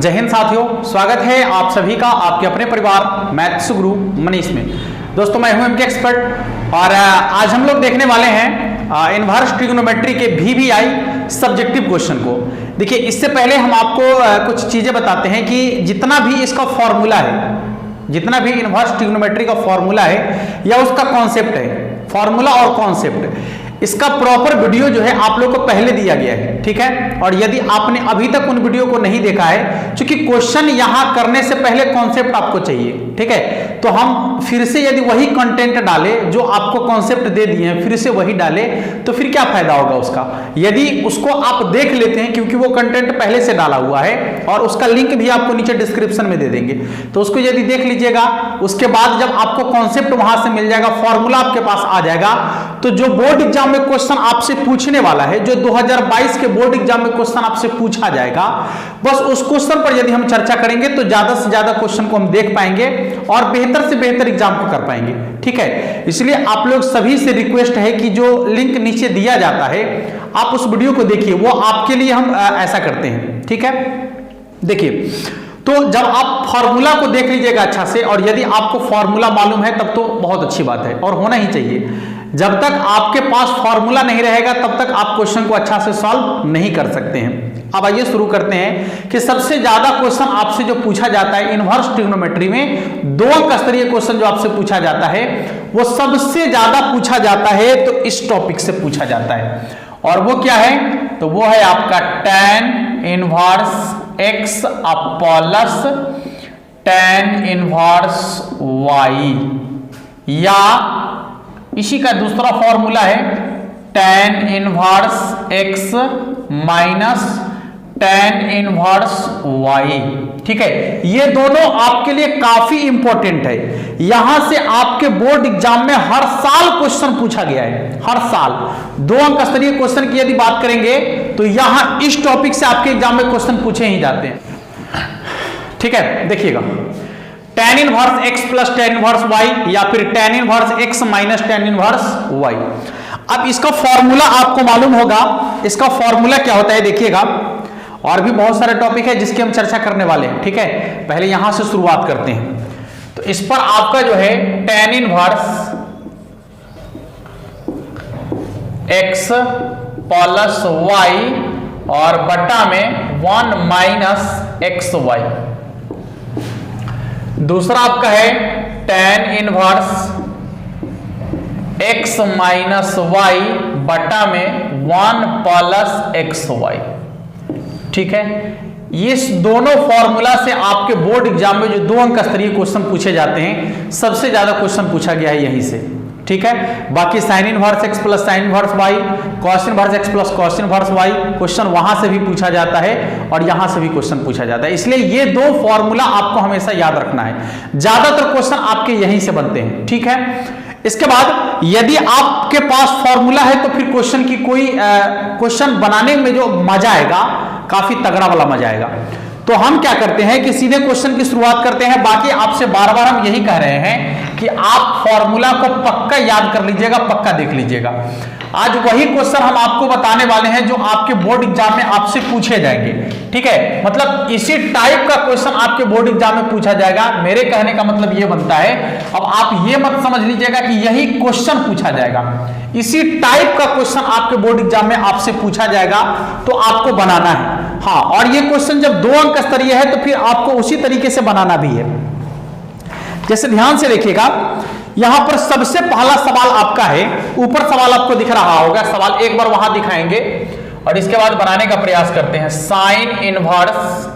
जय हिंद साथियों, स्वागत है आप सभी का आपके अपने परिवार मैथ्स गुरु मनीष में। दोस्तों मैं हूं एमके एक्सपर्ट और आज हम लोग देखने वाले हैं इनवर्स ट्रिग्नोमेट्री के VVI सब्जेक्टिव क्वेश्चन को। देखिए, इससे पहले हम आपको कुछ चीजें बताते हैं कि जितना भी इसका फॉर्मूला है, जितना भी इनवर्स ट्रिग्नोमेट्री का फॉर्मूला है या उसका कॉन्सेप्ट है, फॉर्मूला और कॉन्सेप्ट, इसका प्रॉपर वीडियो जो है आप लोग को पहले दिया गया है, ठीक है। और यदि आपने अभी तक उन वीडियो को नहीं देखा है, क्योंकि क्वेश्चन यहां करने से पहले कॉन्सेप्ट आपको चाहिए, ठीक है, तो हम फिर से यदि वही कंटेंट डाले जो आपको कॉन्सेप्ट दे दिए हैं, फिर से वही डाले तो फिर क्या फायदा होगा उसका। यदि उसको आप देख लेते हैं, क्योंकि वो कंटेंट पहले से डाला हुआ है और उसका लिंक भी आपको नीचे डिस्क्रिप्शन में दे देंगे, तो उसको यदि देख लीजिएगा, उसके बाद जब आपको कॉन्सेप्ट वहां से मिल जाएगा, फॉर्मूला आपके पास आ जाएगा, तो जो बोर्ड एग्जाम में क्वेश्चन आपसे पूछने वाला है, जो 2022 के बोर्ड एग्जाम में क्वेश्चन आपसे पूछा जाएगा, बस उस क्वेश्चन पर यदि हम चर्चा करेंगे तो ज्यादा से ज्यादा क्वेश्चन को हम देख पाएंगे और बेहतर से बेहतर एग्जाम को कर पाएंगे, ठीक है। इसलिए आप लोग सभी से रिक्वेस्ट है कि जो लिंक नीचे दिया जाता है आप उस वीडियो को देखिए, वो आपके लिए हम ऐसा करते हैं, ठीक है। देखिए, तो जब आप फॉर्मूला को देख लीजिएगा अच्छा से, और यदि आपको फॉर्मूला मालूम है तब तो बहुत अच्छी बात है और होना ही चाहिए। जब तक आपके पास फॉर्मूला नहीं रहेगा तब तक आप क्वेश्चन को अच्छा से सॉल्व नहीं कर सकते हैं। अब आइए शुरू करते हैं कि सबसे ज्यादा क्वेश्चन आपसे जो पूछा जाता है इनवर्स ट्रिग्नोमेट्री में, 2 अंक स्तरीय क्वेश्चन जो आपसे पूछा जाता है, वो सबसे ज्यादा पूछा जाता है तो इस टॉपिक से पूछा जाता है, और वो क्या है, तो वो है आपका tan inverse x plus tan inverse y, या इसी का दूसरा फॉर्मूला है tan inverse x minus tan inverse y, ठीक है। ये दोनों आपके लिए काफी इंपॉर्टेंट है। यहां से आपके बोर्ड एग्जाम में हर साल क्वेश्चन पूछा गया है, हर साल 2 अंक स्तरीय क्वेश्चन की यदि बात करेंगे तो यहां इस टॉपिक से आपके एग्जाम में क्वेश्चन पूछे ही जाते हैं, ठीक है। देखिएगा, tan inverse x plus tan inverse y, या फिर tan inverse x minus tan inverse y। अब इसका फॉर्मूला आपको मालूम होगा, इसका फॉर्मूला क्या होता है देखिएगा, और भी बहुत सारे टॉपिक है जिसकी हम चर्चा करने वाले हैं, ठीक है। पहले यहां से शुरुआत करते हैं। तो इस पर आपका जो है tan inverse x plus y और बटा में 1 माइनस xy। दूसरा आपका है tan inverse x minus y बटा में 1 प्लस xy, ठीक है। ये दोनों फॉर्मूला से आपके बोर्ड एग्जाम में जो 2 अंक स्तरीय क्वेश्चन पूछे जाते हैं, सबसे ज्यादा क्वेश्चन पूछा गया है यहीं से, ठीक है। बाकी sin inverse x plus sin inverse y, cos inverse x plus cos inverse y, question वहां से भी पूछा जाता है और यहां से भी क्वेश्चन पूछा जाता है। इसलिए ये 2 फॉर्मूला आपको हमेशा याद रखना है, ज्यादातर क्वेश्चन आपके यहीं से बनते हैं, ठीक है। इसके बाद यदि आपके पास फॉर्मूला है तो फिर क्वेश्चन की कोई क्वेश्चन बनाने में जो मजा आएगा, काफी तगड़ा वाला मजा आएगा। तो हम क्या करते हैं कि सीधे क्वेश्चन की शुरुआत करते हैं। बाकी आपसे बार बार हम यही कह रहे हैं कि आप फॉर्मूला को पक्का याद कर लीजिएगा, पक्का देख लीजिएगा। आज वही क्वेश्चन हम आपको बताने वाले हैं जो आपके बोर्ड एग्जाम में आपसे पूछे जाएंगे, ठीक है। मतलब इसी टाइप का क्वेश्चन आपके बोर्ड एग्जाम में पूछा जाएगा। मेरे कहने का मतलब ये बनता है, अब आप ये मत समझ लीजिएगा कि यही क्वेश्चन पूछा जाएगा, इसी टाइप का क्वेश्चन आपके बोर्ड एग्जाम में आपसे पूछा जाएगा, तो आपको बनाना है। हाँ, और ये क्वेश्चन जब 2 अंक स्तरीय है तो फिर आपको उसी तरीके से बनाना भी है। जैसे ध्यान से देखिएगा, यहां पर सबसे पहला सवाल आपका है, ऊपर सवाल आपको दिख रहा होगा, सवाल एक बार वहां दिखाएंगे और इसके बाद बनाने का प्रयास करते हैं। साइन इनवर्स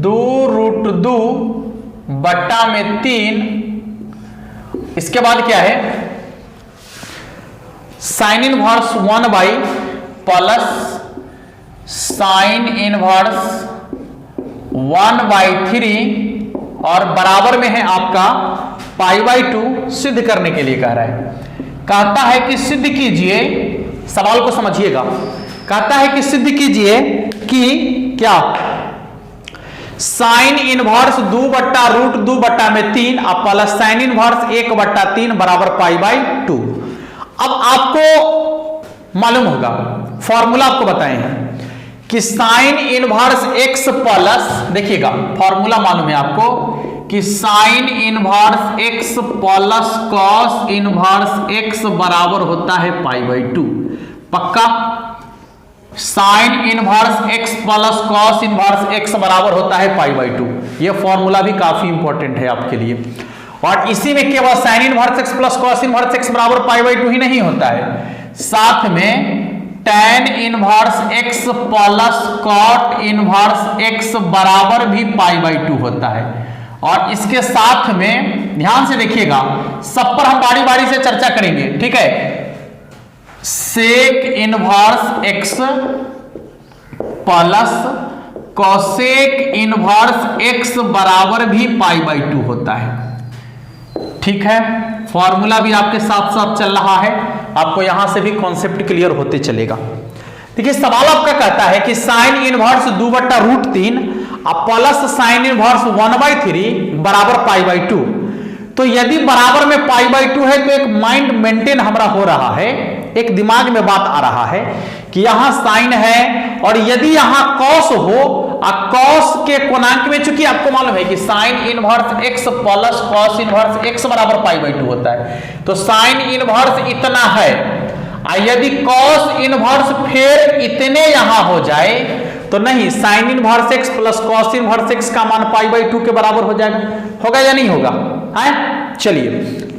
2√2 बट्टा में 3, इसके बाद क्या है, sine inverse 1 plus sine inverse 1/3 और बराबर में है आपका π/2 सिद्ध करने के लिए कह रहा है। कहता है कि सिद्ध कीजिए, सवाल को समझिएगा, कहता है कि सिद्ध कीजिए कि क्या साइन इनवर्स 2/√2 बट्टा में 3 प्लस साइन इनवर्स 1/3 बराबर π/2। अब आपको मालूम होगा, फॉर्मूला आपको बताए हैं कि साइन इनवर्स एक्स प्लस, देखिएगा फॉर्मूला मालूम है आपको कि sine inverse x plus cos inverse x बराबर होता है π/2। पक्का? Sine inverse x plus cos inverse x बराबर होता है π/2। यह फॉर्मूला भी काफी इंपॉर्टेंट है आपके लिए। और इसी में केवल sine inverse x plus cos inverse x बराबर π/2 ही नहीं होता है, साथ में tan inverse x plus cot inverse x बराबर भी π/2 होता है। और इसके साथ में ध्यान से देखिएगा, सब पर हम बारी बारी से चर्चा करेंगे, ठीक है। Sec inverse x plus cosec inverse x बराबर भी π/2 होता है, ठीक है। फॉर्मूला भी आपके साथ साथ चल रहा है, आपको यहां से भी कॉन्सेप्ट क्लियर होते चलेगा। देखिए सवाल आपका कहता है कि sine inverse 2/√3 plus sine inverse 1/3 बराबर π/2। तो यदि बराबर में π/2 है तो एक माइंड मेंटेन हमारा हो रहा है, एक दिमाग में बात आ रहा है कि यहां साइन है और यदि यहां कॉस हो, कॉस के कोणांक में चूंकि आपको मालूम है कि sine inverse x plus cos inverse x बराबर π/2 होता है, तो साइन इनवर्स इतना है, यदि कॉस इनवर्स फिर इतने यहां हो जाए तो नहीं, sine inverse x plus cos inverse x का मान π/2 के बराबर हो जाएगा। होगा या नहीं होगा? है, चलिए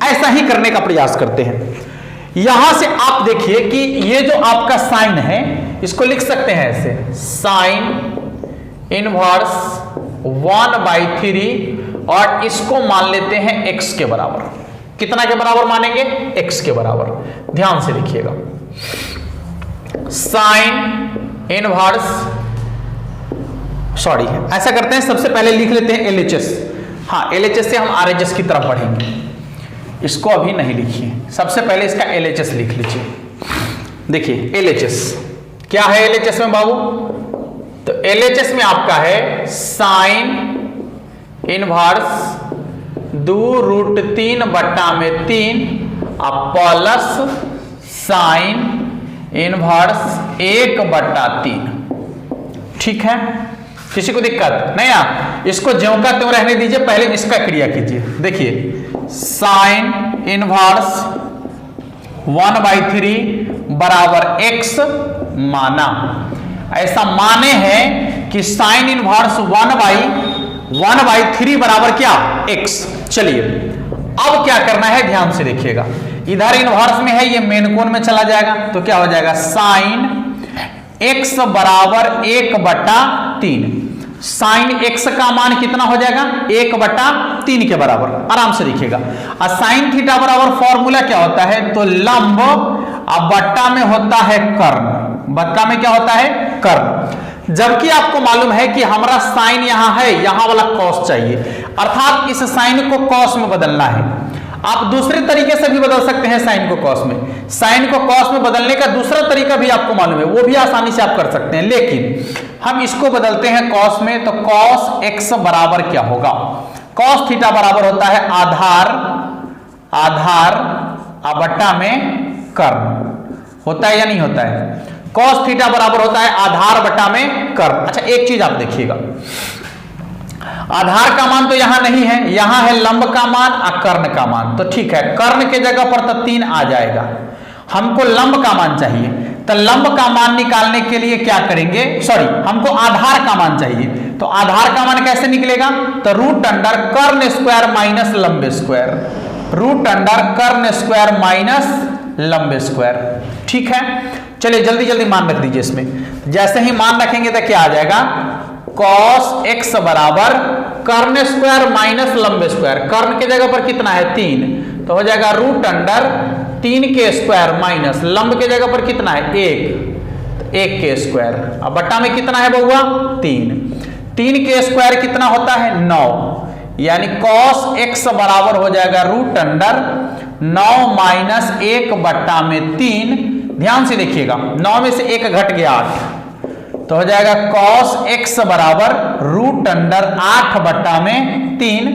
ऐसा ही करने का प्रयास करते हैं। यहां से आप देखिए कि ये जो आपका साइन है इसको लिख सकते हैं ऐसे, साइन इनवर्स 1/3 और इसको मान लेते हैं x के बराबर। कितना के बराबर मानेंगे? x के बराबर। ध्यान से देखिएगा, साइन इनवर्स, सॉरी ऐसा करते हैं, सबसे पहले लिख लेते हैं LHS। हाँ, LHS से हम RHS की तरफ बढ़ेंगे, इसको अभी नहीं लिखिए, सबसे पहले इसका LHS लिख लीजिए। देखिए LHS क्या है LHS में बाबू? तो LHS में आपका है sine inverse 2√3/3 plus sine inverse 1/3, ठीक है। किसी को दिक्कत नहीं? इसको ज्यों का त्यों रहने दीजिए, पहले इसका क्रिया कीजिए। देखिए साइन इनवर्स 1/3 बराबर x माना, ऐसा माने हैं कि साइन इनवर्स 1/3 बराबर क्या? x। चलिए अब क्या करना है, ध्यान से देखिएगा, इधर इनवर्स में है, ये मेन कोण में चला जाएगा, तो क्या हो जाएगा? साइन x बराबर 1/3। साइन x का मान कितना हो जाएगा? 1/3 के बराबर। आराम से देखिएगा, और साइन थीटा बराबर फॉर्मूला क्या होता है? तो लंब अब बट्टा में होता है कर्ण, बट्टा में क्या होता है? कर्ण। जबकि आपको मालूम है कि हमारा साइन यहां है, यहां वाला कॉस चाहिए, अर्थात इस साइन को कॉस में बदलना है। आप दूसरे तरीके से भी बदल सकते हैं साइन को कॉस में। साइन को कॉस में बदलने का दूसरा तरीका भी आपको मालूम है, वो भी आसानी से आप कर सकते हैं, लेकिन हम इसको बदलते हैं कॉस में। तो कॉस x बराबर क्या होगा? कॉस थीटा बराबर होता है आधार बट्टा में कर्ण। होता है या नहीं होता है? कॉस थीटा बराबर होता है आधार बट्टा में कर्ण। अच्छा एक चीज आप देखिएगा, आधार का मान तो यहां नहीं है, यहां है लंब का मान और कर्ण का मान, तो ठीक है, कर्ण के जगह पर तो 3 आ जाएगा। हमको लंब का मान चाहिए, तो लंब का मान निकालने के लिए क्या करेंगे? सॉरी, हमको आधार का मान चाहिए, तो आधार का मान कैसे निकलेगा? तो रूट अंडर कर्ण स्क्वायर माइनस लंब स्क्वायर, रूट अंडर कर्ण स्क्वायर माइनस लंब स्क्वायर, ठीक है। चलिए जल्दी जल्दी मान रख दीजिए इसमें। जैसे ही मान रखेंगे तो क्या आ जाएगा? cos x बराबर कर्ण स्क्वायर माइनस लंब स्क्वायर, कर्ण के जगह पर कितना है? 3, तो हो जाएगा रूट अंडर 3 के स्क्वायर माइनस लंब के जगह पर कितना है? 1 के स्क्वायर, अब बट्टा में कितना है बउआ? 3 के स्क्वायर कितना होता है? 9, यानी cos x बराबर हो जाएगा रूट अंडर 9 माइनस 1/3। ध्यान से देखिएगा, 9 में से 1 घट गया 8, तो हो जाएगा cos x बराबर रूट अंडर 8/3।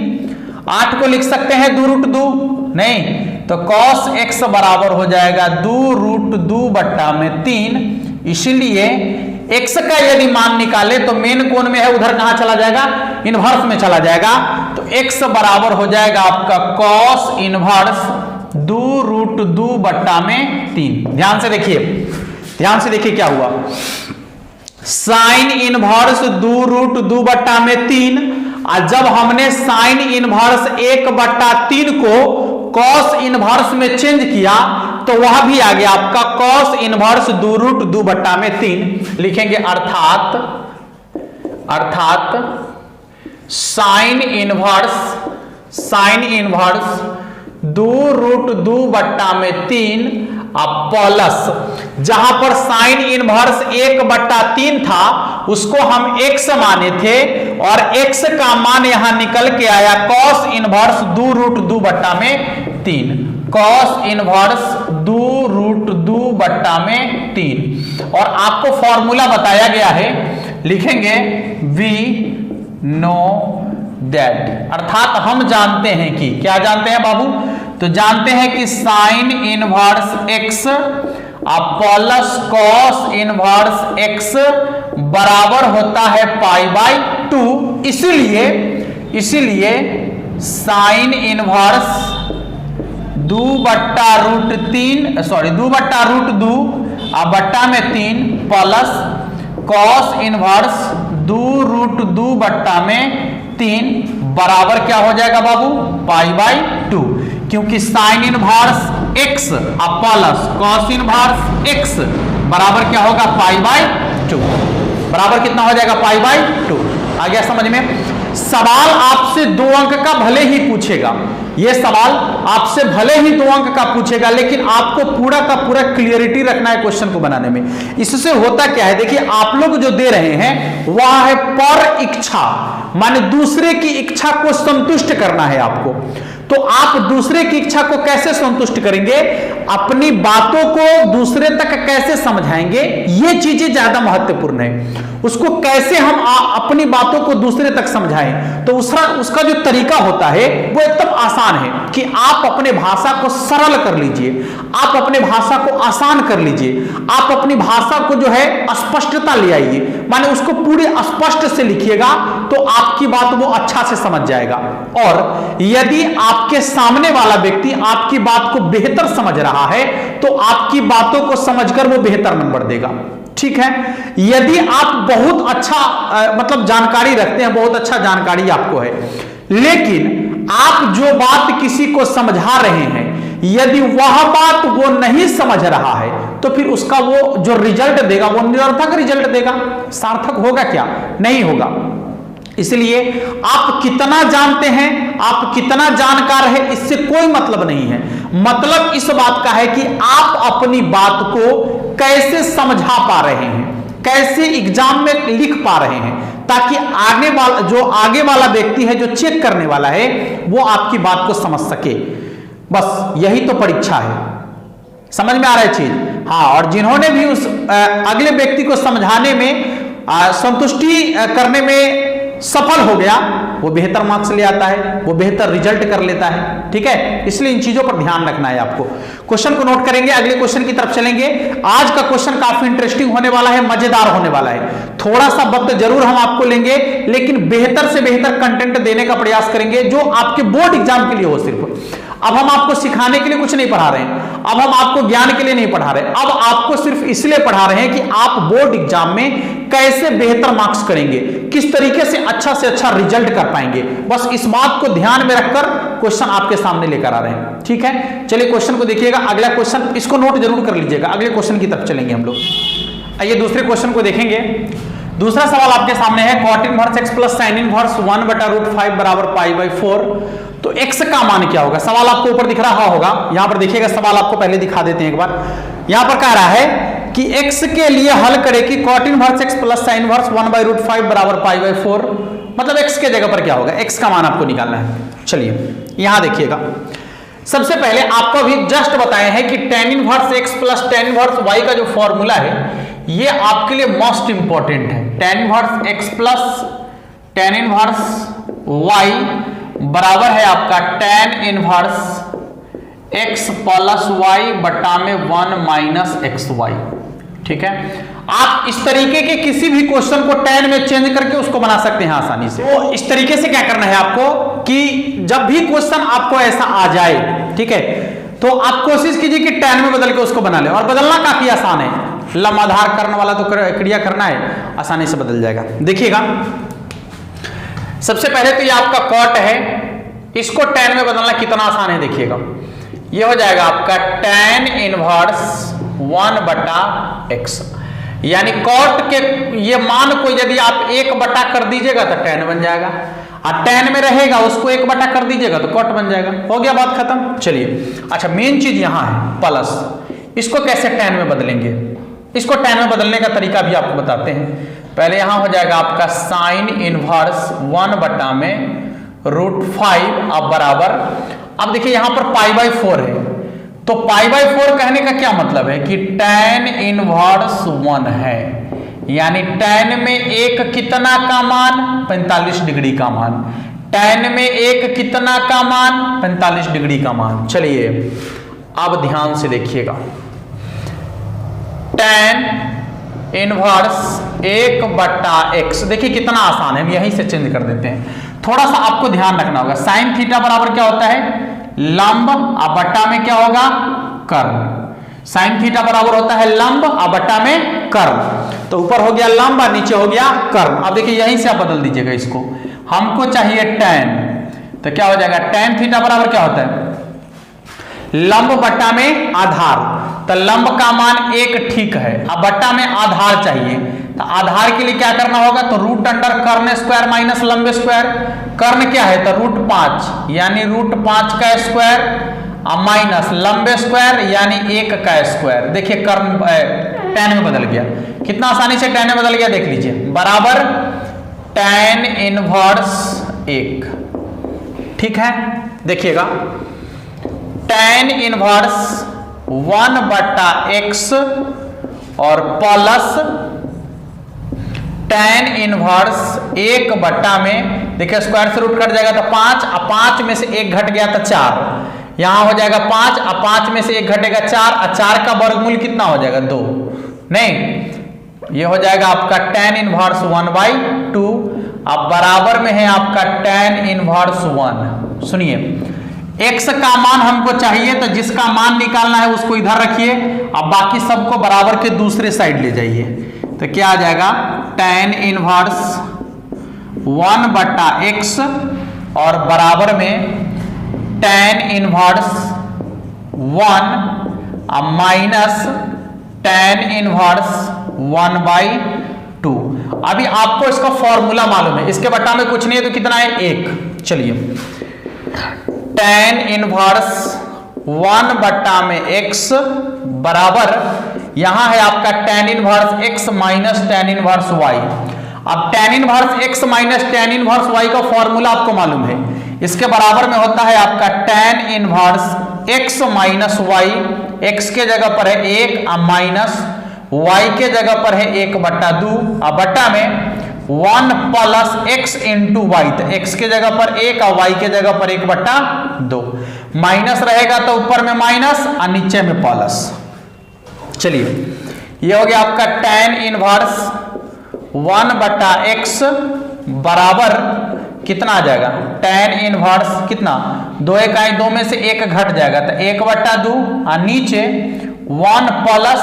8 को लिख सकते हैं 2√2, नहीं, तो cos x बराबर हो जाएगा 2√2/3। इसीलिए x का यदि मान निकाले तो मेन कोण में है, उधर कहां चला जाएगा, इनवर्स में चला जाएगा। तो x बराबर हो जाएगा आपका cos इनवर्स 2√2/3। ध्यान से देखिए क्या हुआ, साइन इनवर्स 2√2/3, और जब हमने साइन इनवर्स 1/3 को कॉस इनवर्स में चेंज किया तो वह भी आ गया आपका कॉस इनवर्स 2√2/3 लिखेंगे। अर्थात साइन इनवर्स 2√2/3 प्लस, जहां पर साइन इनवर्स 1/3 था उसको हम x माने थे, और x का मान यहां निकल के आया cos इनवर्स 2√2/3, cos इनवर्स 2√2/3। और आपको फॉर्मूला बताया गया है, लिखेंगे वी नो दैट, अर्थात हम जानते हैं कि, क्या जानते हैं बाबू, तो जानते हैं कि sign inverse x plus cos inverse x बराबर होता है π/2। इसीलिए sine inverse 2/√2/3 plus cos inverse 2√2/3 बराबर क्या हो जाएगा बाबू, π/2, क्योंकि sign inverse x plus cos inverse x बराबर क्या होगा, π/2, बराबर कितना हो जाएगा, π/2। आ गया समझ में। सवाल आपसे 2 अंक का भले ही पूछेगा, यह सवाल आपसे भले ही 2 अंक का पूछेगा, लेकिन आपको पूरा का पूरा क्लियरिटी रखना है क्वेश्चन को बनाने में। इससे होता क्या है, देखिए आप लोग जो दे रहे हैं वह है पर इच्छा, माने दूसरे की इच्छा को संतुष्ट करना है आपको। तो आप दूसरे की इच्छा को कैसे संतुष्ट करेंगे, अपनी बातों को दूसरे तक कैसे समझाएंगे, ये चीजें ज्यादा महत्वपूर्ण है। उसको कैसे हम अपनी बातों को दूसरे तक समझाएं, तो उसका जो तरीका होता है वो एकदम आसान है कि आप अपने भाषा को सरल कर लीजिए, आप अपने भाषा को आसान कर लीजिए, आप अपनी भाषा को जो है स्पष्टता ले आइए, माने उसको पूरे स्पष्ट से लिखिएगा तो आपकी बात वो अच्छा से समझ जाएगा। और यदि आपके सामने वाला व्यक्ति आपकी बात को बेहतर समझ रहा है तो आपकी बातों को समझकर वो बेहतर नंबर देगा, ठीक है। यदि आप बहुत अच्छा मतलब जानकारी रखते हैं, बहुत अच्छा जानकारी आपको है, लेकिन आप जो बात किसी को समझा रहे हैं यदि वह बात वो नहीं समझ रहा है तो फिर उसका वो जो रिजल्ट देगा वो निरर्थक रिजल्ट देगा, सार्थक होगा क्या, नहीं होगा। इसलिए आप कितना जानते हैं, आप कितना जानकार है, इससे कोई मतलब नहीं है। मतलब इस बात का है कि आप अपनी बात को कैसे समझा पा रहे हैं, कैसे एग्जाम में लिख पा रहे हैं, ताकि आगे वाला व्यक्ति है जो चेक करने वाला है वो आपकी बात को समझ सके। बस यही तो परीक्षा है, समझ में आ रहा है चीज। हाँ, और जिन्होंने भी उस अगले व्यक्ति को समझाने में संतुष्टि करने में सफल हो गया वो बेहतर मार्क्स ले आता है, वो बेहतर रिजल्ट कर लेता है, ठीक है। इसलिए इन चीजों पर ध्यान रखना है आपको। क्वेश्चन को नोट करेंगे, अगले क्वेश्चन की तरफ चलेंगे। आज का क्वेश्चन काफी इंटरेस्टिंग होने वाला है, मजेदार होने वाला है। थोड़ा सा वक्त जरूर हम आपको लेंगे, लेकिन बेहतर से बेहतर कंटेंट देने का प्रयास करेंगे जो आपके बोर्ड एग्जाम के लिए हो। सिर्फ अब हम आपको सिखाने के लिए कुछ नहीं पढ़ा रहे हैं, अब हम आपको ज्ञान के लिए नहीं पढ़ा रहे, अब आपको सिर्फ इसलिए पढ़ा रहे हैं कि आप बोर्ड एग्जाम में कैसे बेहतर मार्क्स करेंगे, किस तरीके से अच्छा रिजल्ट कर पाएंगे। बस इस बात को ध्यान में रखकर क्वेश्चन आपके सामने लेकर आ रहे हैं, ठीक है। चलिए क्वेश्चन को देखिएगा, अगला क्वेश्चन इसको नोट जरूर कर लीजिएगा। अगले क्वेश्चन की तरफ चलेंगे हम लोग। आइए दूसरे क्वेश्चन को देखेंगे। दूसरा सवाल आपके सामने है, cot inverse x plus sine inverse 1/√5 बराबर π/4। तो x का मान क्या होगा, सवाल आपको ऊपर दिख रहा होगा, यहां पर देखिएगा। सवाल आपको पहले दिखा देते हैं एक बार। यहां पर कह रहा है कि x के लिए हल करें कि cot inverse x plus sine inverse 1/√5 बराबर π/4, मतलब x के जगह पर क्या होगा, x का मान आपको निकालना है। चलिए यहां देखिएगा, सबसे पहले आपको भी जस्ट बताए हैं कि tan inverse x plus tan inverse y का जो फॉर्मूला है ये आपके लिए मोस्ट इंपॉर्टेंट है। tan inverse x plus tan inverse y बराबर है आपका tan inverse x plus y बटा में 1 माइनस xy, ठीक है। आप इस तरीके के किसी भी क्वेश्चन को tan में चेंज करके उसको बना सकते हैं आसानी से। तो इस तरीके से क्या करना है आपको कि जब भी क्वेश्चन आपको ऐसा आ जाए, ठीक है, तो आप कोशिश कीजिए कि tan में बदल के उसको बना ले। और बदलना काफी आसान है, लंब आधार कर्ण वाला तो क्रिया करना है, आसानी से बदल जाएगा। देखिएगा, सबसे पहले तो ये आपका कॉट है, इसको tan में बदलना कितना आसान है देखिएगा। ये हो जाएगा आपका tan इनवर्स 1/x, यानी कॉट के ये मान को यदि आप 1 कर दीजिएगा तो tan बन जाएगा, और tan में रहेगा उसको 1 कर दीजिएगा तो कॉट बन जाएगा। हो गया बात खत्म। चलिए, अच्छा मेन चीज यहां है प्लस, इसको कैसे tan में बदलेंगे, इसको tan में बदलने का तरीका भी आपको बताते हैं। पहले यहां हो जाएगा आपका साइन इनवर्स 1/√5 अब बराबर, अब देखिए यहां पर π/4 है, तो π/4 कहने का क्या मतलब है कि tan इनवर्स 1 है, यानी tan में एक कितना का मान 45 डिग्री का मान, tan में एक कितना का मान 45 डिग्री का मान। चलिए अब ध्यान से देखिएगा, tan इनवर्स 1/x, देखिए कितना आसान है, हम यहीं से चेंज कर देते हैं। थोड़ा सा आपको ध्यान रखना होगा, साइन थीटा बराबर क्या होता है, लंब, और बट्टा में क्या होगा, कर्ण। साइन थीटा बराबर होता है लंब और बट्टा में कर्ण, तो ऊपर हो गया लंब और नीचे हो गया कर्ण। अब देखिए यहीं से आप बदल दीजिएगा इसको, हमको चाहिए tan, तो क्या हो जाएगा, tan थीटा बराबर क्या होता है, लंब बट्टा में आधार, तो लंब का मान 1 ठीक है, अब बट्टा में आधार चाहिए, तो आधार के लिए क्या करना होगा, तो √अंडर कर्ण स्क्वायर माइनस लंब स्क्वायर, कर्ण क्या है तो √5 यानी √5 का स्क्वायर माइनस लंब स्क्वायर यानी 1 का स्क्वायर। देखिए कर्ण tan में बदल गया, कितना आसानी से tan में बदल गया देख लीजिए, बराबर tan इनवर्स 1, ठीक है। देखिएगा tan इनवर्स 1/x और प्लस tan इनवर्स 1 में, देखिए स्क्वायर से रूट कट जाएगा तो 5, और 5 में से 1 घट गया तो 4, यहां हो जाएगा 5, और 5 में से 1 घटेगा 4, और 4 का वर्गमूल कितना हो जाएगा 2, नहीं ये हो जाएगा आपका tan इनवर्स 1/2, अब बराबर में है आपका tan इनवर्स 1। सुनिए, x का मान हमको चाहिए, तो जिसका मान निकालना है उसको इधर रखिए, अब बाकी सबको बराबर के दूसरे साइड ले जाइए, तो क्या आ जाएगा tan इनवर्स 1/x और बराबर में tan inverse 1 minus tan inverse 1/2। अभी आपको इसका फॉर्मूला मालूम है, इसके बट्टा में कुछ नहीं है तो कितना है 1। चलिए tan इनवर्स 1/x बराबर, यहां है आपका tan inverse x minus tan inverse y। अब tan inverse x minus tan inverse y का फॉर्मूला आपको मालूम है, इसके बराबर में होता है आपका tan inverse x minus y, x के जगह पर है 1 और माइनस y के जगह पर है 1/2 और बट्टा में 1 प्लस x इंटू वाई, तो x के जगह पर 1 और y के जगह पर 1/2, माइनस रहेगा तो ऊपर में माइनस और नीचे में प्लस। चलिए ये हो गया आपका tan इनवर्स 1/x बराबर कितना आ जाएगा, tan इनवर्स कितना, 2 1 आए, 2 में से 1 घट जाएगा तो 1/2, और नीचे 1 प्लस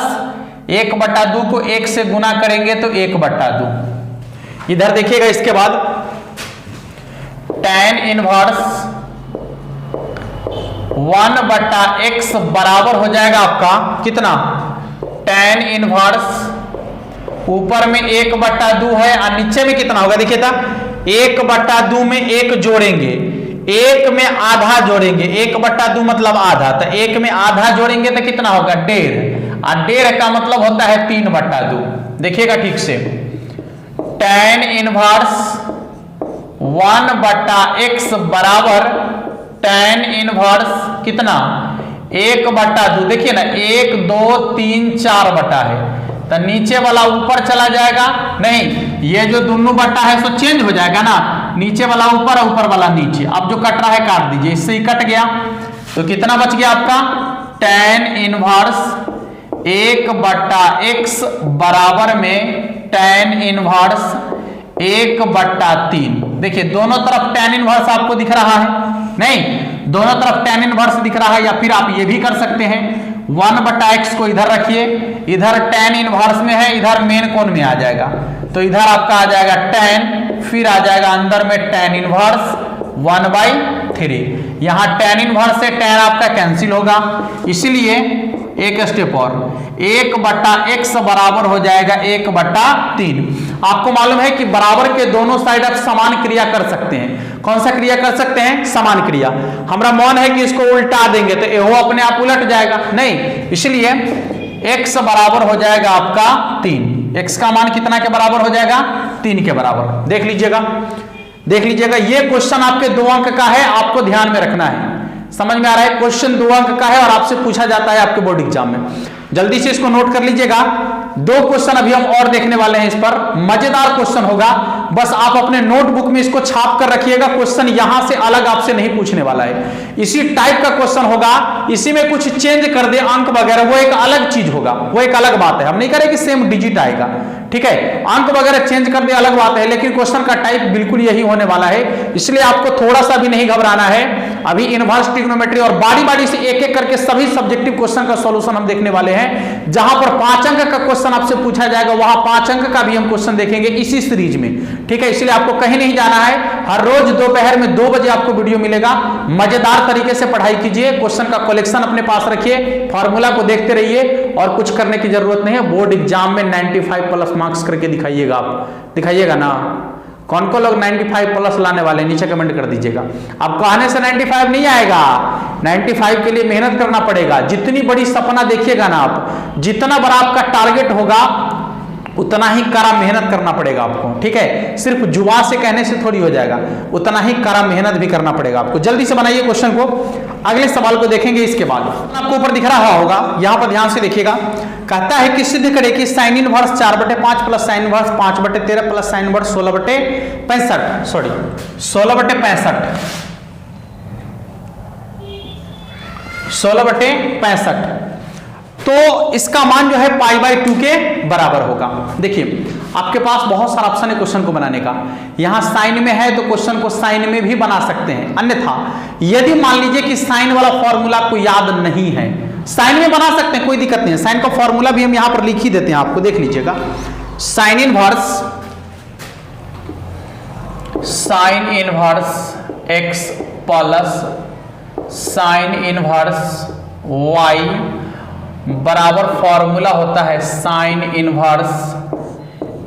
1/2 को 1 से गुना करेंगे तो 1/2। इधर देखिएगा, इसके बाद tan इनवर्स 1/x बराबर हो जाएगा आपका कितना, tan इनवर्स ऊपर में 1/2 है और नीचे में कितना होगा, देखिए था 1/2 में 1 जोड़ेंगे, 1 में आधा जोड़ेंगे, 1/2 मतलब आधा, तो 1 में आधा जोड़ेंगे तो कितना होगा 1.5, और 1.5 का मतलब होता है 3/2। देखिएगा ठीक से, tan इनवर्स 1/x बराबर tan इनवर्स कितना 1/2, देखिए ना 1 2 3 4 बटा है, तो नीचे वाला ऊपर चला जाएगा, नहीं ये जो दोनों बटा है सो चेंज हो जाएगा ना, नीचे वाला ऊपर और ऊपर वाला नीचे, अब जो कट रहा है काट दीजिए, इससे ही कट गया, तो कितना बच गया आपका tan इनवर्स 1/x बराबर में tan इनवर्स 1/3। देखिए दोनों तरफ tan इनवर्स आपको दिख रहा है, नहीं दोनों तरफ tan इनवर्स दिख रहा है, या फिर आप ये भी कर सकते हैं 1/x को इधर रखिए, इधर tan इनवर्स में है, इधर मेन कोण में आ जाएगा, तो इधर आपका आ जाएगा tan, फिर आ जाएगा अंदर में tan इनवर्स 1/3। यहां tan इनवर्स से tan आपका कैंसिल होगा, इसलिए एक स्टेप और 1/x बराबर हो जाएगा 1/3। आपको मालूम है कि बराबर के दोनों साइड आप समान क्रिया कर सकते हैं। कौन सा क्रिया कर सकते हैं? समान क्रिया। हमारा मन है कि इसको उल्टा देंगे तो एहो अपने आप उलट जाएगा, नहीं, इसलिए x बराबर हो जाएगा आपका 3। x का मान कितना के बराबर हो जाएगा? 3 के बराबर। देख लीजिएगा, देख लीजिएगा, ये क्वेश्चन आपके 2 अंक का है, आपको ध्यान में रखना है। समझ में आ रहा है? क्वेश्चन 2 अंक का है और आपसे पूछा जाता है आपके बोर्ड एग्जाम में। जल्दी से इसको नोट कर लीजिएगा। 2 क्वेश्चन अभी हम और देखने वाले हैं, इस पर मजेदार क्वेश्चन होगा, बस आप अपने नोटबुक में इसको छाप कर रखिएगा। क्वेश्चन यहां से अलग आपसे नहीं पूछने वाला है, इसी टाइप का क्वेश्चन होगा, इसी में कुछ चेंज कर दे अंक वगैरह, वो एक अलग चीज होगा, वो एक अलग बात है। हम नहीं करें कि सेम डिजिट आएगा, ठीक है, अंक वगैरह चेंज कर दे अलग बात है, लेकिन क्वेश्चन का टाइप बिल्कुल यही होने वाला है, इसलिए आपको थोड़ा सा भी नहीं घबराना है। अभी इनवर्स ट्रिग्नोमेट्री और बारी बारी से एक एक करके सभी सब्जेक्टिव क्वेश्चन का सॉल्यूशन हम देखने वाले हैं। जहां पर 5 अंक का क्वेश्चन आपसे पूछा जाएगा, वहां 5 अंक का भी हम क्वेश्चन देखेंगे इसी सीरीज में, ठीक है, इसलिए आपको कहीं नहीं जाना है। हर रोज दोपहर में 2 बजे आपको वीडियो मिलेगा। मजेदार तरीके से पढ़ाई कीजिए, क्वेश्चन का कलेक्शन अपने पास रखिए, फॉर्मूला को देखते रहिए और कुछ करने की जरूरत नहीं है। बोर्ड एग्जाम में 95 प्लस मार्क्स करके दिखाइएगा, आप दिखाइएगा ना। कौन कौन लोग 95 प्लस लाने वाले, नीचे कमेंट कर दीजिएगा। अब कहने से 95 नहीं आएगा, 95 के लिए मेहनत करना पड़ेगा। जितनी बड़ी सपना देखिएगा ना आप, जितना बड़ा आपका टारगेट होगा, उतना ही कड़ा मेहनत करना पड़ेगा आपको, ठीक है, सिर्फ जुबान से कहने से थोड़ी हो जाएगा, उतना ही कड़ा मेहनत भी करना पड़ेगा आपको। जल्दी से बनाइए क्वेश्चन को, अगले सवाल को देखेंगे इसके बाद। आपको ऊपर दिख रहा होगा, यहां पर ध्यान से देखिएगा। कहता है कि सिद्ध करे कि sign inverse 4/5 plus sine inverse 5/13 plus sine inverse 16/65, sorry 16/65, तो इसका मान जो है π/2 के बराबर होगा। देखिए आपके पास बहुत सारा ऑप्शन है क्वेश्चन को बनाने का, यहां साइन में है तो क्वेश्चन को साइन में भी बना सकते हैं, अन्यथा यदि मान लीजिए कि साइन वाला फॉर्मूला आपको याद नहीं है, साइन में बना सकते हैं, कोई दिक्कत नहीं है। साइन का फॉर्मूला भी हम यहां पर लिख ही देते हैं आपको, देख लीजिएगा। Sine inverse x plus sine inverse y बराबर फॉर्मूला होता है sine inverse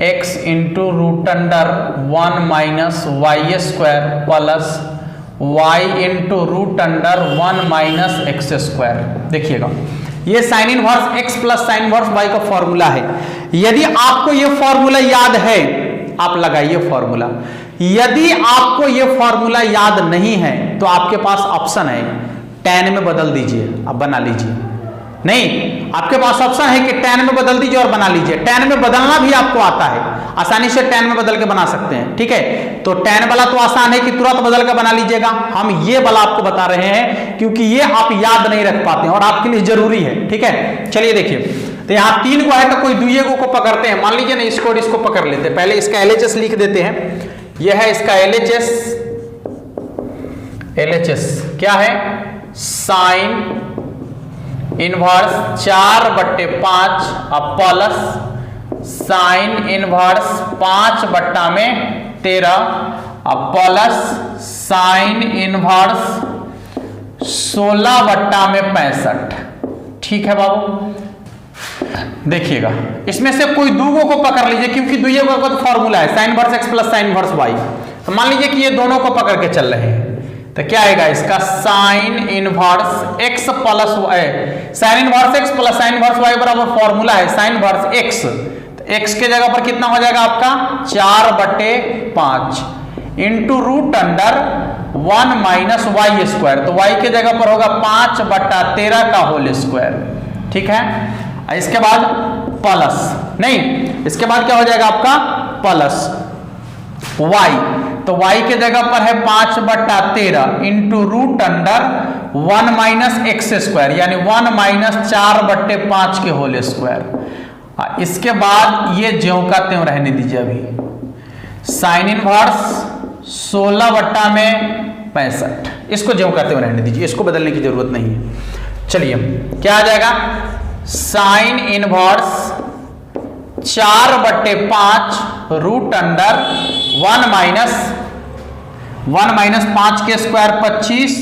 x into √1 minus y square plus y into √1 minus x square. देखिएगा ये sine inverse x plus sine inverse y का फॉर्मूला है। यदि आपको ये फॉर्मूला याद है, आप लगाइए फॉर्मूला। यदि आपको ये फॉर्मूला याद नहीं है तो आपके पास ऑप्शन है, tan में बदल दीजिए, आप बना लीजिए। नहीं, आपके पास ऑप्शन है कि tan में बदल दीजिए और बना लीजिए। tan में बदलना भी आपको आता है, आसानी से tan में बदल के बना सकते हैं, ठीक है। तो tan वाला तो आसान है कि तुरंत बदल के बना लीजिएगा। हम ये वाला आपको बता रहे हैं क्योंकि ये आप याद नहीं रख पाते हैं और आपके लिए जरूरी है, ठीक है। चलिए देखिए, तो यहाँ 3 को है तो कोई दुइये को पकड़ते हैं, मान लीजिए ना इसको और इसको पकड़ लेते हैं। पहले इसका LHS लिख देते हैं, यह है इसका LHS क्या है? Sine inverse 4/5 plus sine inverse 5/13 plus sine inverse 16/65। ठीक है बाबू, देखिएगा इसमें से कोई दूगो को पकड़ लीजिए क्योंकि दुइये का तो फॉर्मूला है sine inverse x plus sine inverse y। तो मान लीजिए कि ये दोनों को पकड़ के चल रहे हैं, तो क्या आएगा इसका sign inverse x plus y, sign inverse x plus sine inverse y बराबर फॉर्मूला है साइन इनवर्स x। तो x के जगह पर कितना हो जाएगा आपका 4/5 इंटू √1 माइनस वाई स्क्वायर। तो y के जगह पर होगा 5/13 का होल स्क्वायर, ठीक है। इसके बाद प्लस, नहीं इसके बाद क्या हो जाएगा आपका प्लस y, तो y के जगह पर है 5/13 into root under 1 minus x square, यानी 1 माइनस 4/5 के होल स्क्वायर। इसके बाद ये ज्यों का त्यों रहने दीजिए। अभी साइन इनवर्स 16/65, इसको ज्यों का त्यों रहने दीजिए, इसको बदलने की जरूरत नहीं है। चलिए क्या आ जाएगा, sine inverse 4/5 root under 1 minus 5 के स्क्वायर 25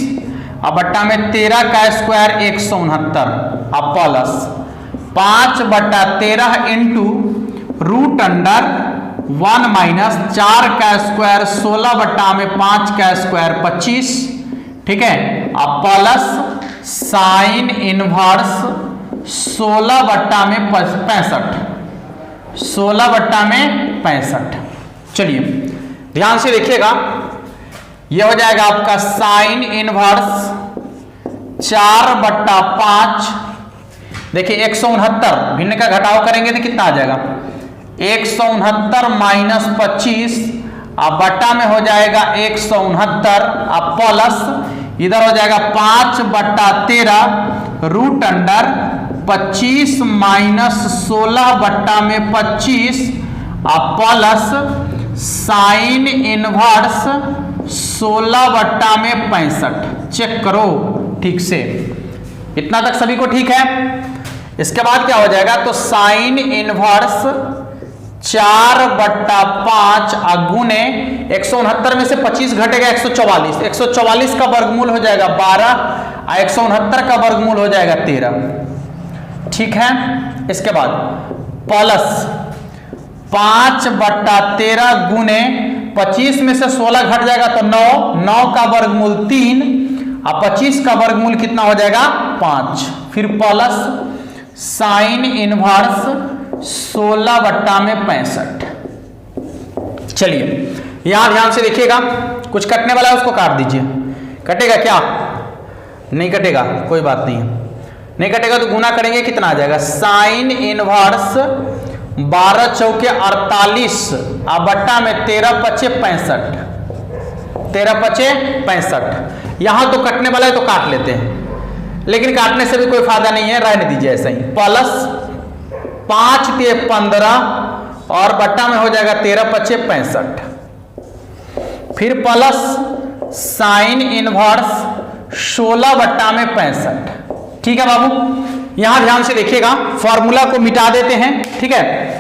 और बट्टा में 13 का स्क्वायर 169 अब plus 5/13 into root under 1 minus 4 का स्क्वायर 16/5 का स्क्वायर 25, ठीक है। अब प्लस साइन इनवर्स 16/65, 16/65। चलिए ध्यान से देखिएगा, यह हो जाएगा आपका साइन इनवर्स 4/5। देखिए 169, भिन्न का घटाव करेंगे तो कितना आ जाएगा, 169 माइनस 25 अब बट्टा में हो जाएगा 169 अब प्लस इधर हो जाएगा 5/13 रूट अंडर 25 माइनस 16/25 अब प्लस साइन इनवर्स 16/65। चेक करो ठीक से, इतना तक सभी को ठीक है। इसके बाद क्या हो जाएगा, तो साइन इनवर्स 4/5 गुने 169 में से 25 घटेगा 144, 144 का वर्गमूल हो जाएगा 12 और 169 का वर्गमूल हो जाएगा 13, ठीक है। इसके बाद प्लस 5/13 गुने 25 में से 16 घट जाएगा तो 9, 9 का वर्गमूल 3 और 25 का वर्गमूल कितना हो जाएगा 5, फिर प्लस साइन इनवर्स 16/65। चलिए यहां ध्यान से देखिएगा, कुछ कटने वाला है उसको काट दीजिए। कटेगा क्या, नहीं कटेगा, कोई बात नहीं है, नहीं कटेगा तो गुना करेंगे कितना आ जाएगा, साइन इनवर्स 12 चौके 48 और बट्टा में 13×5 65, 13×5 65। यहां तो कटने वाला है तो काट लेते हैं, लेकिन काटने से भी कोई फायदा नहीं है, रहने दीजिए ऐसा ही। प्लस 5 के 15 और बट्टा में हो जाएगा 13×5 65, फिर प्लस साइन इनवर्स 16/65, ठीक है बाबू। यहां ध्यान से देखिएगा, फॉर्मूला को मिटा देते हैं, ठीक है।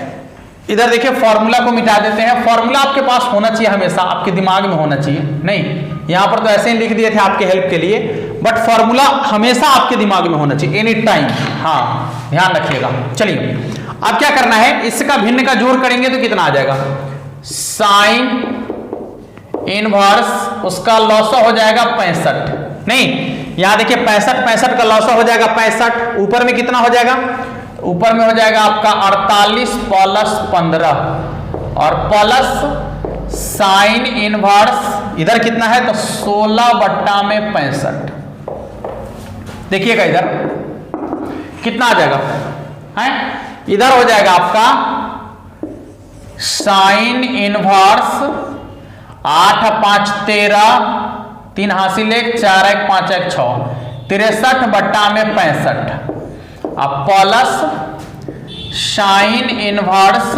इधर देखिए फॉर्मूला को मिटा देते हैं। फॉर्मूला आपके पास होना चाहिए, हमेशा आपके दिमाग में होना चाहिए, नहीं यहां पर तो ऐसे ही लिख दिए थे आपके हेल्प के लिए, बट फॉर्मूला हमेशा आपके दिमाग में होना चाहिए, एनी टाइम, हाँ ध्यान रखिएगा। चलिए अब क्या करना है, इसका भिन्न का जोड़ करेंगे तो कितना आ जाएगा, साइन इनवर्स उसका लॉसा हो जाएगा 65, नहीं यहां देखिए 65 का लॉसा हो जाएगा 65, ऊपर में कितना हो जाएगा, ऊपर में हो जाएगा आपका 48 प्लस 15 और प्लस साइन इनवर्स इधर कितना है तो 16/65। देखिएगा इधर कितना आ जाएगा, है इधर हो जाएगा आपका साइन इनवर्स 8×5 13, 3 हासिल 1, 4×1 5 1 6, 63/65 अब प्लस साइन इनवर्स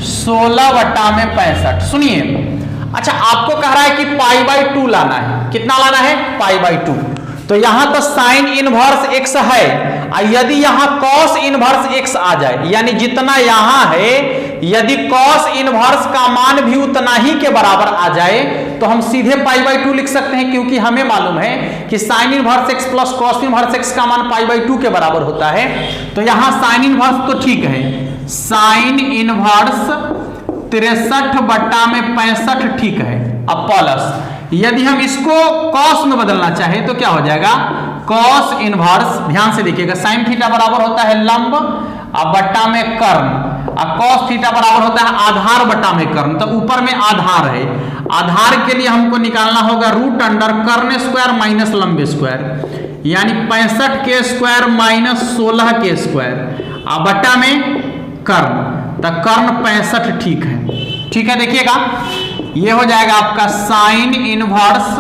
16/65। सुनिए, अच्छा आपको कह रहा है कि π/2 लाना है, कितना लाना है π/2, तो यहां तो साइन इनवर्स x है, यदि यहां कॉस इनवर्स x आ जाए, यानी जितना यहां है यदि कॉस इनवर्स का मान भी उतना ही के बराबर आ जाए तो हम सीधे π/2 लिख सकते हैं, क्योंकि हमें मालूम है कि sign inverse x plus cos inverse x का मान π/2 के बराबर होता है। तो यहां साइन इनवर्स तो ठीक है, साइन इनवर्स 63/65 ठीक है। अब प्लस यदि हम इसको कॉस में बदलना चाहे तो क्या हो जाएगा, कॉस इनवर्स, ध्यान से देखिएगा, साइन थीटा बराबर होता है लंब और बट्टा में कर्ण, और कॉस थीटा बराबर होता है आधार बट्टा में कर्ण। तो ऊपर में आधार है, आधार के लिए हमको निकालना होगा रूट अंडर कर्ण स्क्वायर माइनस लंब स्क्वायर, यानी 65 के स्क्वायर माइनस 16 के स्क्वायर और बट्टा में कर्ण, तो कर्ण 65 ठीक है। ठीक है, देखिएगा ये हो जाएगा आपका साइन इनवर्स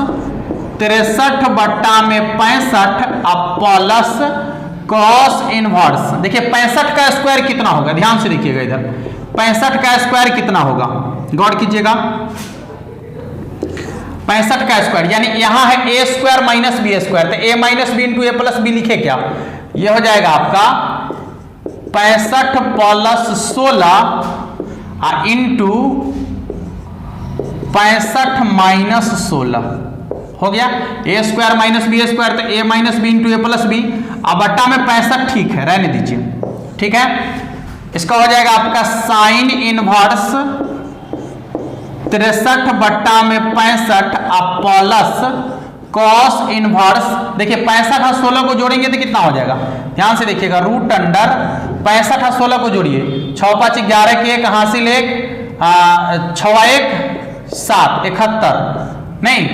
63/65 अब प्लस कॉस इनवर्स। देखिए 65 का स्क्वायर कितना होगा, ध्यान से देखिएगा इधर 65 का स्क्वायर कितना होगा, गौर कीजिएगा 65 का स्क्वायर यानी यहां है ए स्क्वायर माइनस बी स्क्वायर, तो ए माइनस बी इंटू ए प्लस बी लिखे क्या, ये हो जाएगा आपका 65 प्लस 16 इंटू 65 माइनस 16 हो गया, ए स्क्वायर माइनस बी स्क्वायर, तो ए माइनस बी इंटू ए प्लस बी, अब बट्टा में 65 ठीक है, रहने दीजिए, ठीक है। इसका हो जाएगा आपका साइन इनवर्स 63/65 अब प्लस कॉस इनवर्स। देखिए 65 और 16 को जोड़ेंगे तो कितना हो जाएगा, ध्यान से देखिएगा रूट अंडर 65 और 16 को जोड़िए, 6 5 11 के 1 हासिल 1 6 1 7 71 नहीं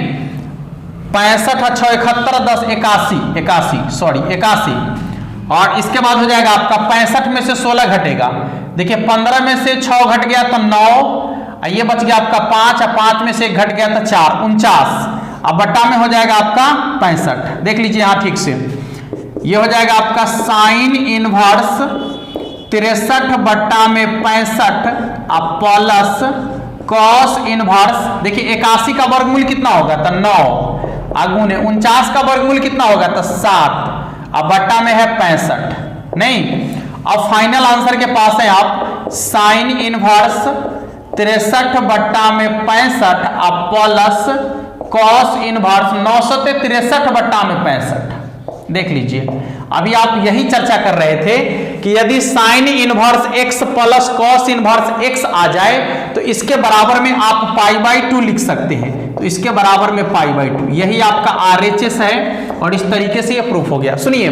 65 और 6 71 10 81 सॉरी 81, और इसके बाद हो जाएगा आपका 65 में से 16 घटेगा, देखिए 15 में से 6 घट गया तो 9, ये बच गया आपका 5 और 5 में से 1 घट गया तो 4 49, अब बट्टा में हो जाएगा आपका 65। देख लीजिए यहाँ ठीक से, ये हो जाएगा आपका साइन इनवर्स 63/65 अब प्लस कॉस इनवर्स। देखिए 81 का वर्गमूल कितना होगा तो 9, आगुने 49 का वर्गमूल कितना होगा तो 7, अब बट्टा में है 65 नहीं। अब फाइनल आंसर के पास है आप साइन इनवर्स 63/65 अब प्लस कॉस इनवर्स 963/65। देख लीजिए अभी आप यही चर्चा कर रहे थे कि यदि sign inverse x plus cos inverse x आ जाए तो इसके बराबर में आप π/2 लिख सकते हैं, तो इसके बराबर में π/2, यही आपका RHS है और इस तरीके से ये प्रूफ हो गया। सुनिए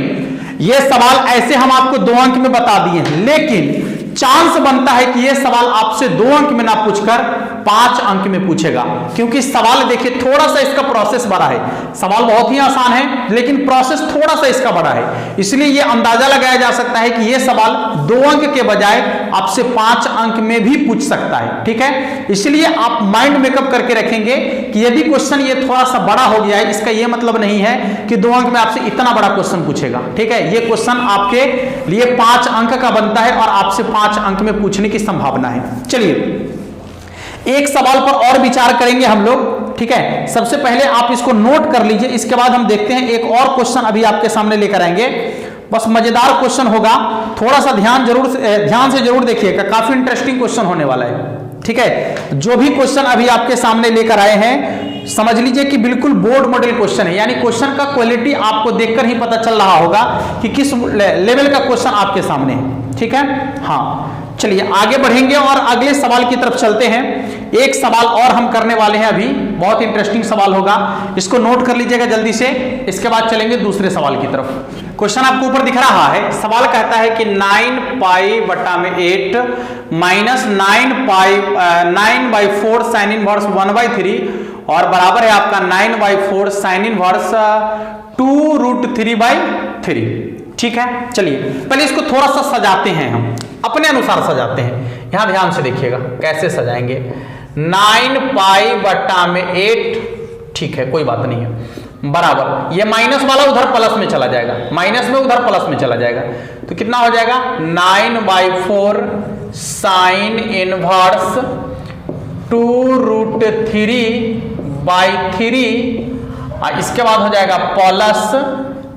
ये सवाल ऐसे हम आपको 2 अंक में बता दिए हैं, लेकिन चांस बनता है कि यह सवाल आपसे 2 अंक में ना पूछकर 5 अंक में पूछेगा, क्योंकि सवाल देखिए थोड़ा सा इसका प्रोसेस बड़ा है, सवाल बहुत ही आसान है लेकिन प्रोसेस थोड़ा सा इसका बड़ा है, इसलिए यह अंदाजा लगाया जा सकता है कि यह सवाल 2 अंक के बजाय आपसे 5 अंक में भी पूछ सकता है, ठीक है। इसलिए आप माइंड मेकअप करके रखेंगे कि यदि क्वेश्चन ये थोड़ा सा बड़ा हो गया है, इसका यह मतलब नहीं है कि 2 अंक में आपसे इतना बड़ा क्वेश्चन पूछेगा, ठीक है। यह क्वेश्चन आपके लिए 5 अंक का बनता है और आपसे 5 अंक में पूछने की संभावना है। चलिए एक सवाल पर और विचार करेंगे हम लोग, ठीक है। सबसे पहले आप इसको नोट कर लीजिए, इसके बाद हम देखते हैं एक और क्वेश्चन अभी आपके सामने लेकर आएंगे, बस मजेदार क्वेश्चन होगा, थोड़ा सा ध्यान से जरूर देखिएगा, काफी इंटरेस्टिंग क्वेश्चन होने वाला है, ठीक है। जो भी क्वेश्चन अभी आपके सामने लेकर आए हैं समझ लीजिए कि बिल्कुल बोर्ड मॉडल क्वेश्चन है, यानी क्वेश्चन का क्वालिटी आपको देखकर ही पता चल रहा होगा कि किस लेवल का क्वेश्चन आपके सामने है, ठीक है। हाँ चलिए आगे बढ़ेंगे और अगले सवाल की तरफ चलते हैं। एक सवाल और हम करने वाले हैं अभी, बहुत इंटरेस्टिंग सवाल होगा, इसको नोट कर लीजिएगा जल्दी से, इसके बाद चलेंगे दूसरे सवाल की तरफ। क्वेश्चन आपको ऊपर दिख रहा है, सवाल कहता है कि 9π/8 माइनस 9/4 साइन इनवर्स 1/3 और बराबर है आपका 9/4 साइन इनवर्स 2√3/3, ठीक है। चलिए पहले इसको थोड़ा सा सजाते हैं, हम अपने अनुसार सजाते हैं, यहां ध्यान से देखिएगा कैसे सजाएंगे। 9π/8 ठीक है, कोई बात नहीं है, बराबर ये माइनस वाला उधर प्लस में चला जाएगा, माइनस में उधर प्लस में चला जाएगा, तो कितना हो जाएगा 9/4 साइन इनवर्स 2√3/3, इसके बाद हो जाएगा प्लस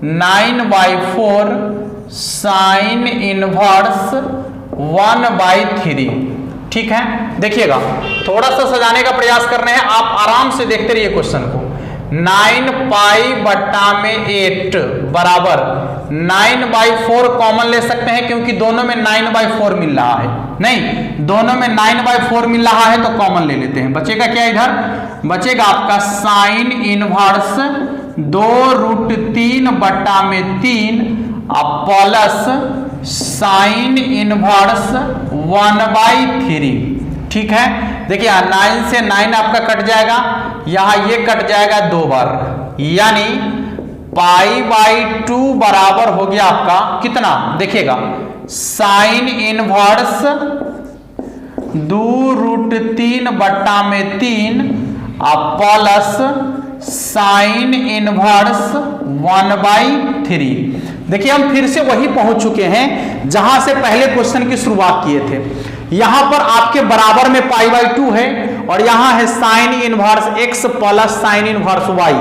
9/4 साइन इनवर्स 1/3, ठीक है। देखिएगा थोड़ा सा सजाने का प्रयास कर रहे हैं, आप आराम से देखते रहिए क्वेश्चन को। 9π/8 बराबर 9/4 कॉमन ले सकते हैं क्योंकि दोनों में 9/4 मिल रहा है, नहीं दोनों में 9/4 मिल रहा है तो कॉमन ले लेते हैं, बचेगा क्या इधर, बचेगा आपका sine inverse 2√3/3 plus sine inverse 1/3, ठीक है। देखिए 9 से 9 आपका कट जाएगा, यहां ये कट जाएगा 2 बार, यानी π/2 बराबर हो गया आपका कितना, देखिएगा sine inverse 2√3/3 plus sine inverse 1/3। देखिए हम फिर से वही पहुंच चुके हैं जहां से पहले क्वेश्चन की शुरुआत किए थे। यहां पर आपके बराबर में π/2 है और यहां है sine inverse x plus sine inverse y।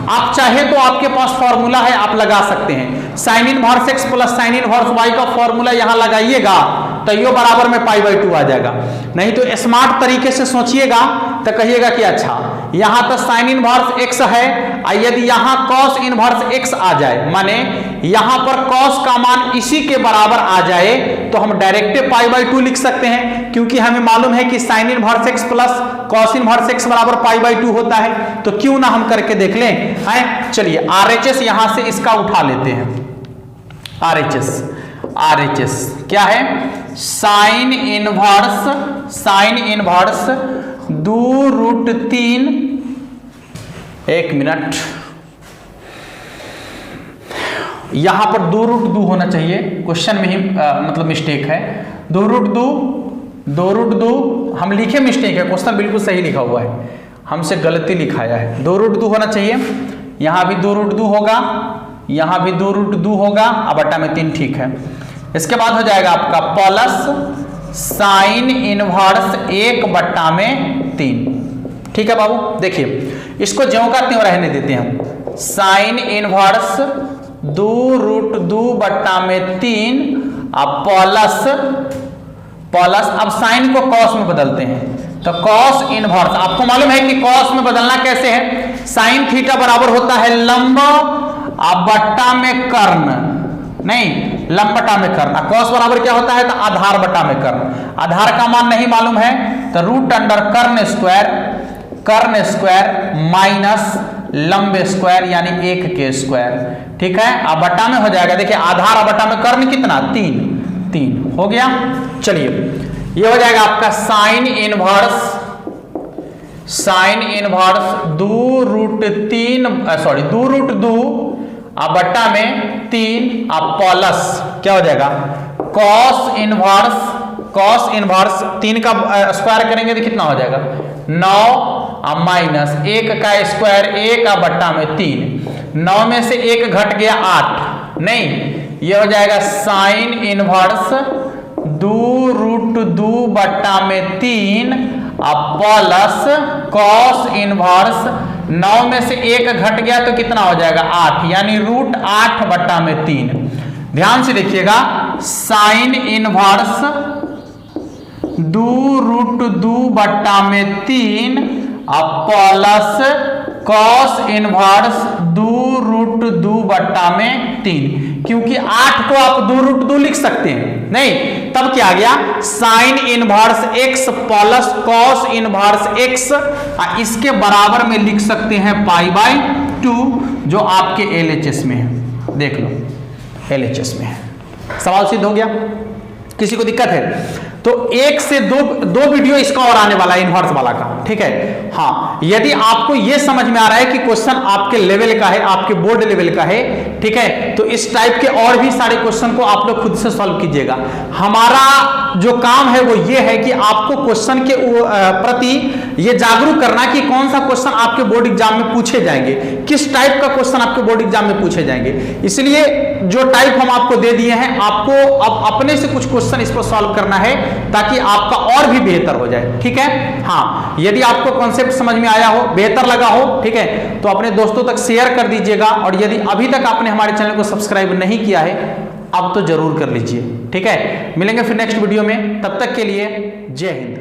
आप चाहे तो आपके पास फॉर्मूला है, आप लगा सकते हैं। Sign inverse x plus sine inverse y का फॉर्मूला यहां लगाइएगा तो ये बराबर में π/2 आ जाएगा। नहीं तो स्मार्ट तरीके से सोचिएगा तो कहिएगा कि अच्छा यहां तो साइन इनवर्स x है, यदि यहां कॉस इनवर्स x आ जाए, माने यहां पर कॉस का मान इसी के बराबर आ जाए तो हम डायरेक्ट π/2 लिख सकते हैं, क्योंकि हमें मालूम है कि sign inverse x plus cos inverse x बराबर π/2 होता है। तो क्यों ना हम करके देख लें। चलिए RHS यहां से इसका उठा लेते हैं। RHS क्या है? साइन इनवर्स 2√3, एक मिनट, यहां पर 2√2 होना चाहिए, क्वेश्चन में ही मतलब मिस्टेक है। 2√2 हम लिखे मिस्टेक है, क्वेश्चन बिल्कुल सही लिखा हुआ है, हमसे गलती लिखाया है। 2√2 होना चाहिए, यहां भी 2√2 होगा, यहां भी 2√2 होगा, अब बटा में 3 ठीक है। इसके बाद हो जाएगा आपका प्लस साइन इनवर्स 1/3। ठीक है बाबू, देखिए इसको ज्यों का त्यों रहने देते हैं हम। साइन इनवर्स 2√2/3 प्लस अब साइन को कॉस में बदलते हैं तो कॉस इनवर्स, आपको मालूम है कि कॉस में बदलना कैसे है? साइन थीटा बराबर होता है लंब बट्टा में कर्ण, नहीं लंब बटा में कर्ण। कॉस बराबर क्या होता है? तो आधार बटा में कर्ण। आधार का मान नहीं मालूम है तो कर्ण स्क्वायर माइनस लंब स्क्वायर यानी 1 के स्क्वायर। ठीक है, अब बटा में हो जाएगा, देखिए आधार बटा में कर्ण कितना? 3 हो गया। चलिए ये हो जाएगा आपका साइन इनवर्स 2√2 बट्टा में 3 प्लस क्या हो जाएगा? कॉस इनवर्स 3 का स्क्वायर करेंगे तो कितना हो जाएगा? 9 माइनस 1 का स्क्वायर 1 बट्टा में 3, 9 में से 1 घट गया 8, नहीं ये हो जाएगा sine inverse 2√2/3 plus cos inverse 9 में से 1 घट गया तो कितना हो जाएगा? 8, यानी √8/3। ध्यान से देखिएगा, sine inverse 2√2/3 plus cos inverse 2√2/3, क्योंकि 8 को आप 2√2 लिख सकते हैं, नहीं तब क्या आ गया? Sign inverse x plus cos inverse x, इसके बराबर में लिख सकते हैं π/2 जो आपके LHS में है। देख लो LHS में है। सवाल सिद्ध हो गया? किसी को दिक्कत है तो 1 से 2 वीडियो इसका और आने वाला है इनवर्स वाला का। ठीक है, हाँ यदि आपको यह समझ में आ रहा है कि क्वेश्चन आपके लेवल का है, आपके बोर्ड लेवल का है, ठीक है, तो इस टाइप के और भी सारे क्वेश्चन को आप लोग खुद से सॉल्व कीजिएगा। हमारा जो काम है वो ये है कि आपको क्वेश्चन के प्रति ये जागरूक करना कि कौन सा क्वेश्चन आपके बोर्ड एग्जाम में पूछे जाएंगे, किस टाइप का क्वेश्चन आपके बोर्ड एग्जाम में पूछे जाएंगे। इसलिए जो टाइप हम आपको दे दिए हैं, आपको अब अपने से कुछ क्वेश्चन इस पर सॉल्व करना है ताकि आपका और भी बेहतर हो जाए। ठीक है, हाँ यदि आपको कॉन्सेप्ट समझ में आया हो, बेहतर लगा हो, ठीक है, तो अपने दोस्तों तक शेयर कर दीजिएगा। और यदि अभी तक आपने हमारे चैनल को सब्सक्राइब नहीं किया है अब तो जरूर कर लीजिए। ठीक है, मिलेंगे फिर नेक्स्ट वीडियो में, तब तक के लिए जय हिंद।